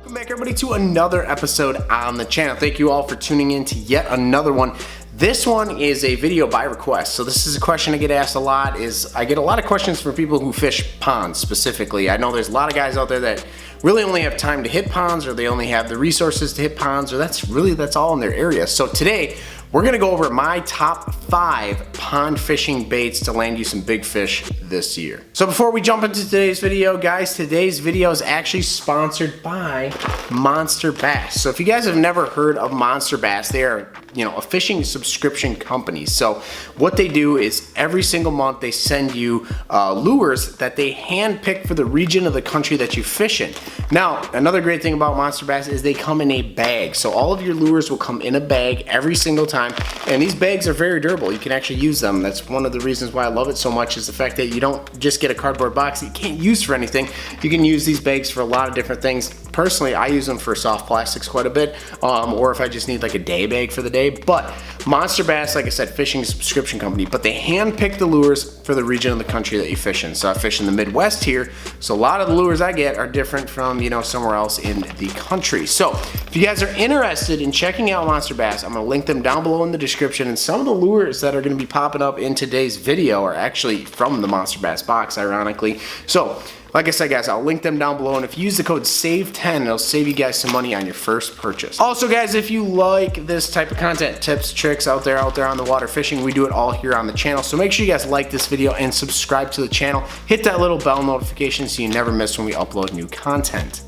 Welcome back everybody to another episode on the channel. Thank you all for tuning in to yet another one. This one is a video by request. So this is a question I get asked a lot. I get a lot of questions from people who fish ponds specifically. I know there's a lot of guys out there that really only have time to hit ponds, or they only have the resources to hit ponds, or that's all in their area. So today we're gonna go over my top 5 pond fishing baits to land you some big fish this year. So before we jump into today's video, guys, today's video is actually sponsored by Monster Bass. So if you guys have never heard of Monster Bass, they are, a fishing subscription company. So what they do is every single month they send you lures that they hand pick for the region of the country that you fish in. Now, another great thing about Monster Bass is they come in a bag. So all of your lures will come in a bag every single time. And these bags are very durable. You can actually use them. That's one of the reasons why I love it so much, is the fact that you don't just get a cardboard box that you can't use for anything. You can use these bags for a lot of different things. Personally, I use them for soft plastics quite a bit, or if I just need like a day bag for the day. But Monster Bass, like I said, fishing subscription company, but they hand pick the lures for the region of the country that you fish in. So I fish in the Midwest here, so a lot of the lures I get are different from, somewhere else in the country. So if you guys are interested in checking out Monster Bass, I'm gonna link them down below in the description, and some of the lures that are gonna be popping up in today's video are actually from the Monster Bass box, ironically. So like I said, guys, I'll link them down below, and if you use the code SAVE10, it'll save you guys some money on your first purchase. Also, guys, if you like this type of content, tips, tricks out there on the water fishing, we do it all here on the channel. So make sure you guys like this video and subscribe to the channel. Hit that little bell notification so you never miss when we upload new content.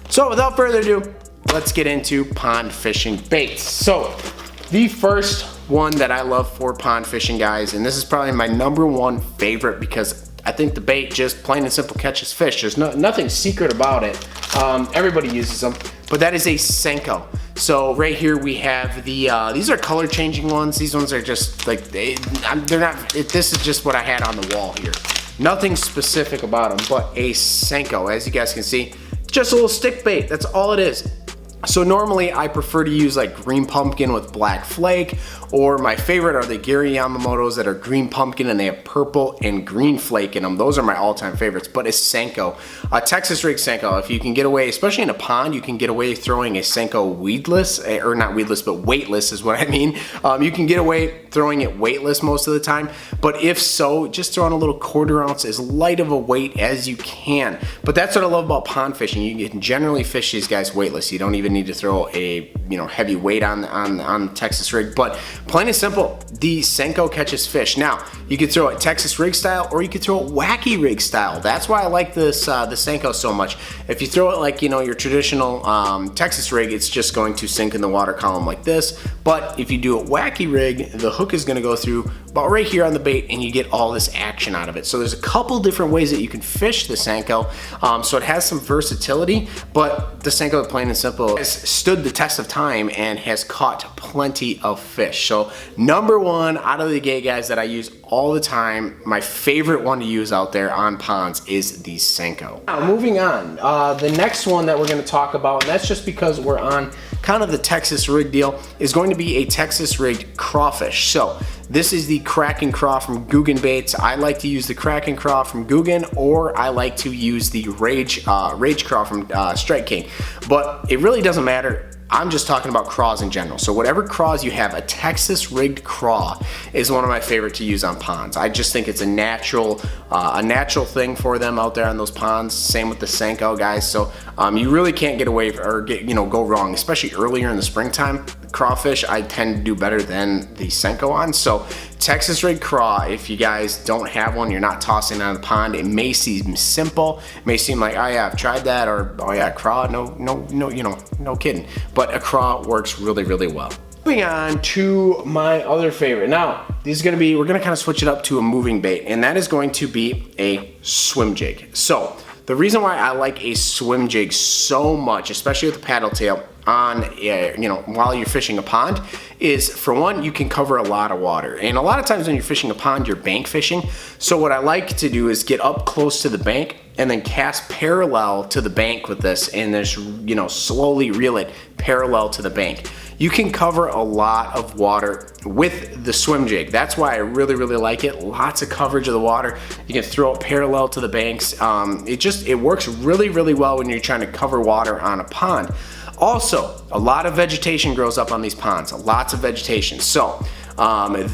So without further ado, let's get into pond fishing baits. So the first one that I love for pond fishing, guys, and this is probably my #1 favorite because I think the bait just plain and simple catches fish. There's nothing secret about it. Everybody uses them, but that is a Senko. So right here we have these are color changing ones. These ones are just like, they're not, this is just what I had on the wall here. Nothing specific about them, but a Senko. As you guys can see, just a little stick bait, that's all it is. So normally I prefer to use like green pumpkin with black flake, or my favorite are the Gary Yamamoto's that are green pumpkin and they have purple and green flake in them. Those are my all-time favorites, but it's Senko. Texas rig Senko, if you can get away, especially in a pond, you can get away throwing a Senko weedless, or not weedless, but weightless is what I mean. You can get away throwing it weightless most of the time, but if so, just throw on a little 1/4 ounce, as light of a weight as you can. But that's what I love about pond fishing. You can generally fish these guys weightless. You don't even need to throw a heavy weight on Texas rig, but plain and simple, the Senko catches fish. Now you could throw it Texas rig style, or you could throw it wacky rig style. That's why I like this the Senko so much. If you throw it like your traditional Texas rig, it's just going to sink in the water column like this. But if you do a wacky rig, the hook is going to go through about right here on the bait, and you get all this action out of it. So there's a couple different ways that you can fish the Senko. So it has some versatility, but the Senko, plain and simple, has stood the test of time and has caught plenty of fish. So #1 out of the gate, guys, that I use all the time, my favorite one to use out there on ponds is the Senko. Now moving on, the next one that we're going to talk about, and that's just because we're on kind of the Texas rig deal, is going to be a Texas rigged crawfish. So this is the Kraken Craw from Guggen Baits. I like to use the Kraken Craw from Guggen, or I like to use the Rage Craw from Strike King. But it really doesn't matter. I'm just talking about craws in general. So whatever craws you have, a Texas rigged craw is one of my favorite to use on ponds. I just think it's a natural thing for them out there on those ponds. Same with the Senko, guys. So you really can't get away or go wrong, especially earlier in the springtime. Crawfish I tend to do better than the Senko on. So Texas rig craw, if you guys don't have one, you're not tossing out of the pond, it may seem simple, it may seem like, oh yeah, I've tried that, or oh yeah, craw, no kidding. But a craw works really, really well. Moving on to my other favorite. Now, we're gonna kind of switch it up to a moving bait, and that is going to be a swim jig. So the reason why I like a swim jig so much, especially with the paddle tail on, while you're fishing a pond, is for one, you can cover a lot of water. And a lot of times when you're fishing a pond, you're bank fishing. So what I like to do is get up close to the bank, and then cast parallel to the bank with this, and just, you know, slowly reel it parallel to the bank. You can cover a lot of water with the swim jig. That's why I really, really like it. Lots of coverage of the water. You can throw it parallel to the banks. It works really, really well when you're trying to cover water on a pond. Also, a lot of vegetation grows up on these ponds, lots of vegetation. So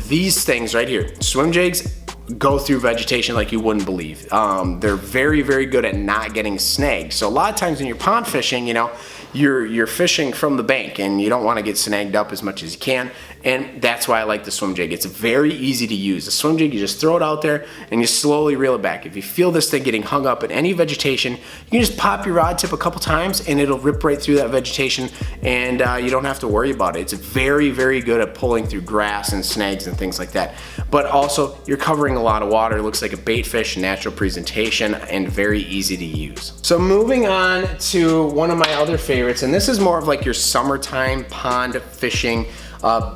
these things right here, swim jigs, go through vegetation like you wouldn't believe. They're very, very good at not getting snagged. So a lot of times when you're pond fishing, you know, you're fishing from the bank and you don't want to get snagged up as much as you can, and that's why I like the swim jig. It's very easy to use. The swim jig, you just throw it out there and you slowly reel it back. If you feel this thing getting hung up in any vegetation, you can just pop your rod tip a couple times and it'll rip right through that vegetation, and you don't have to worry about it. It's very, very good at pulling through grass and snags and things like that. But also, you're covering a lot of water. It looks like a bait fish, natural presentation, and very easy to use. So moving on to one of my other favorites, and this is more of like your summertime pond fishing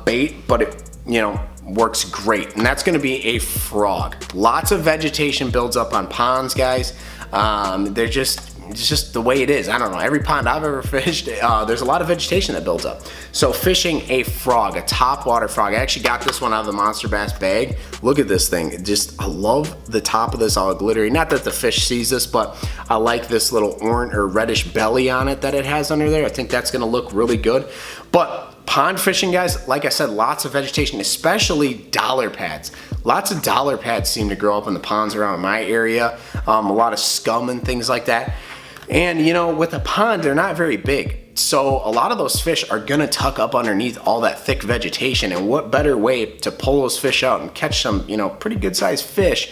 bait, but it, you know, works great, and that's going to be a frog. Lots of vegetation builds up on ponds, guys. It's just the way it is. I don't know, every pond I've ever fished, there's a lot of vegetation that builds up. So fishing a frog, a topwater frog, I actually got this one out of the Monster Bass bag. Look at this thing. I love the top of this, all glittery. Not that the fish sees this, but I like this little orange or reddish belly on it that it has under there. I think that's gonna look really good. But pond fishing, guys, like I said, lots of vegetation, especially dollar pads. Lots of dollar pads seem to grow up in the ponds around my area. A lot of scum and things like that. And you know, with a pond, they're not very big. So a lot of those fish are gonna tuck up underneath all that thick vegetation, and what better way to pull those fish out and catch some, you know, pretty good sized fish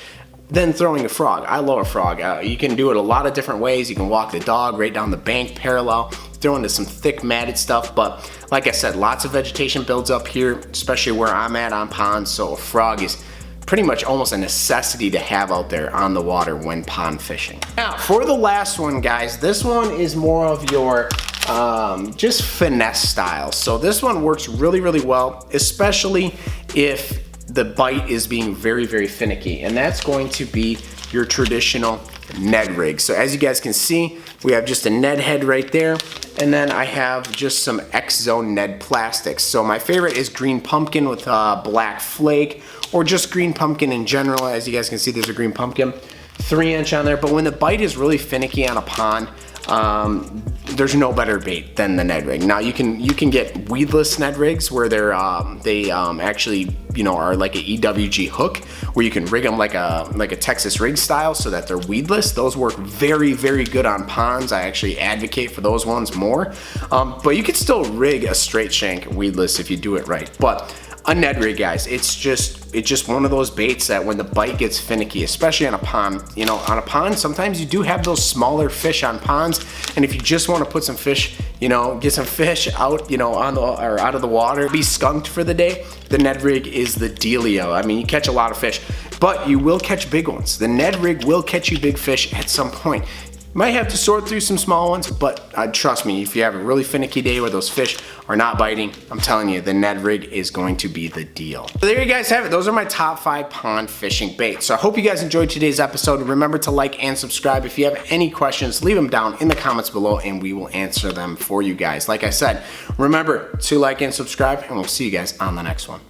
than throwing a frog. I love a frog. You can do it a lot of different ways. You can walk the dog right down the bank parallel, throw into some thick matted stuff, but like I said, lots of vegetation builds up here, especially where I'm at on ponds, so a frog is pretty much almost a necessity to have out there on the water when pond fishing. Now, for the last one, guys, this one is more of your just finesse style. So this one works really, really well, especially if the bite is being very, very finicky, and that's going to be your traditional Ned rig. So as you guys can see, we have just a Ned head right there, and then I have just some X-Zone Ned plastics. So my favorite is green pumpkin with black flake, or just green pumpkin in general. As you guys can see, there's a green pumpkin, 3-inch on there. But when the bite is really finicky on a pond, there's no better bait than the Ned rig. Now you can get weedless Ned rigs where they actually, you know, are like a EWG hook, where you can rig them like a Texas rig style so that they're weedless. Those work very, very good on ponds. I actually advocate for those ones more. But you can still rig a straight shank weedless if you do it right. But a Ned rig, guys, it's just one of those baits that when the bite gets finicky, especially on a pond, you know, on a pond, sometimes you do have those smaller fish on ponds, and if you just want to put some fish, you know, get some fish out, you know, out of the water, be skunked for the day, the Ned rig is the dealio. I mean, you catch a lot of fish, but you will catch big ones. The Ned rig will catch you big fish at some point. Might have to sort through some small ones, but trust me, if you have a really finicky day where those fish are not biting, I'm telling you, the Ned rig is going to be the deal. So there you guys have it. Those are my top 5 pond fishing baits. So I hope you guys enjoyed today's episode. Remember to like and subscribe. If you have any questions, leave them down in the comments below and we will answer them for you guys. Like I said, remember to like and subscribe, and we'll see you guys on the next one.